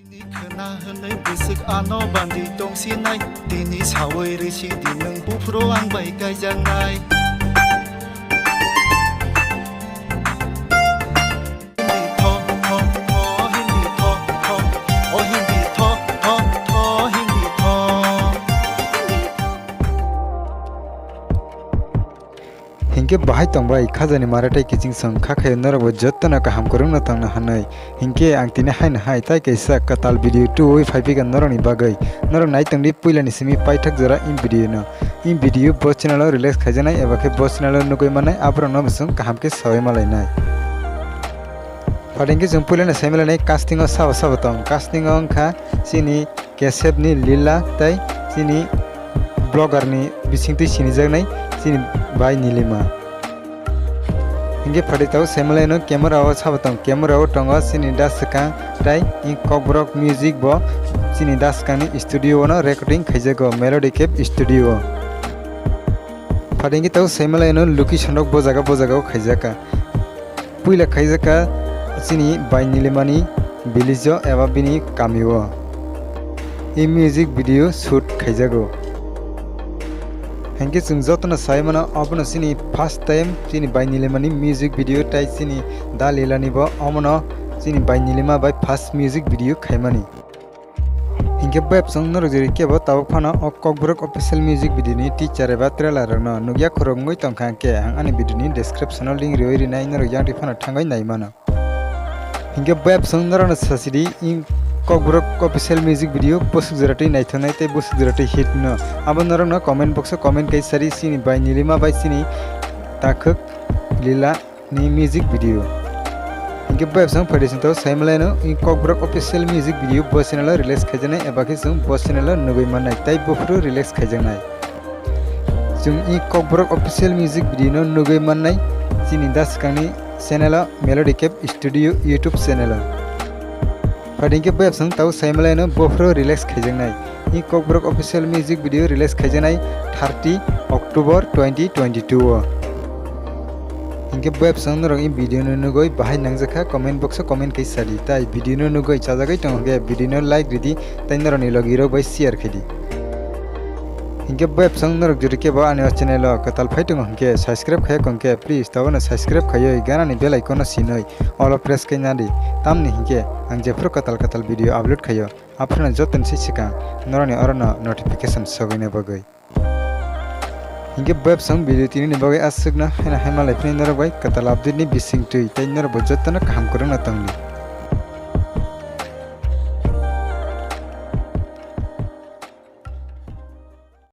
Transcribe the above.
Dini khana hanai bisik ano bandi tong sinai dini sawai risi dineng bufro ang bai kai jangai हिंके बाहाय तंबाय खाजानि माराथाय किचिं सं खाखाय नरबो जत्तना kaham korungna tangna hanai हिंके आं तिने हायना हाय ताइ kaisa katal video 2.5 ga noroni bagai norok nai tangdi puilani simi paithak jora in video bo channel o release khaijanai eba khe bo channel o nugui manai abro no bisung kaham ke sawai malainai padengke jong puilani saimalanai casting o sabo tong casting o ongkha sini kesep ni lila tai sini blogger ni bisingtui sinijaknai sini bai nilima hinge phaditau semaleno camera o sabatong camera o tongo sini daska tai in kokbrok music bo sini daska ni studio no recording khaijago melody cap studio phadingi tau semaleno location ok bojaga khaijaka puila khaijaka sini bai nilimani bilijo eba bini kamio in music video shoot khaijago हिंके जों जतना सायमाना अबनो सिनी first time सिनी बाय निलेमानि music video टाइ सिनी दा लेलानि बो अमनो सिनी बाय निलेमा बाय फर्स्ट म्यूजिक वीडियो खायमानि हिंके वेब संग नरजरि केबो ताव फाना अककब्रक ऑफिशियल म्यूजिक वीडियो नि टीचर एबा ट्रेलर न नुगिया खरंगै तंखा के आं आनि वीडियो नि डिस्क्रिप्शन लिंक रिवरि नाय नर याति फाना थांगाय नायमाना हिंके वेब संग नरन सासिदि इन kokbrok official music video posuk jaratai naithonai tei posuk jaratai hit no abo norok no comment box o comment kai sari sini bai nilima bai sini takhuk lila ni music video inke web sang foundation to saimalai no in kokbrok official music video bo channel o release khaijanai eba ke jong bo channel o nugui manai tai bofru release khaijanai jong in kokbrok official music video no nugui manai sini daskani channel o melody cap studio youtube channel o Padingke web sang tau saimalai no bofro release khaijanai in kokbrok official music video release khaijanai 30 October 2022 o inke web sang norok in video no nugoi bahai nangjaka comment box o comment kai sari tai video no nugoi chajagai tongge video no like ridi tai noroni logi rok bai share khidi हिंके वेब संग नरक जुरि के बा आनि channel कताल फाइटंग हंके subscribe खाय कंके please तावनो subscribe खाय गानानि बेल आइकन सिनै ऑल प्रेस कैनादि तामनि हिंके आं जेफोर कताल वीडियो अपलोड खायो आपनो जतन सिका नरनि अरनो नोटिफिकेशन सगैने बगै हिंके वेब संग वीडियो तिनि बगै आसुगना हैना हैमालाय फनि नरक बाय कताल अपडेट नि बिसिंग तै नरक जतन काम करना तंगनि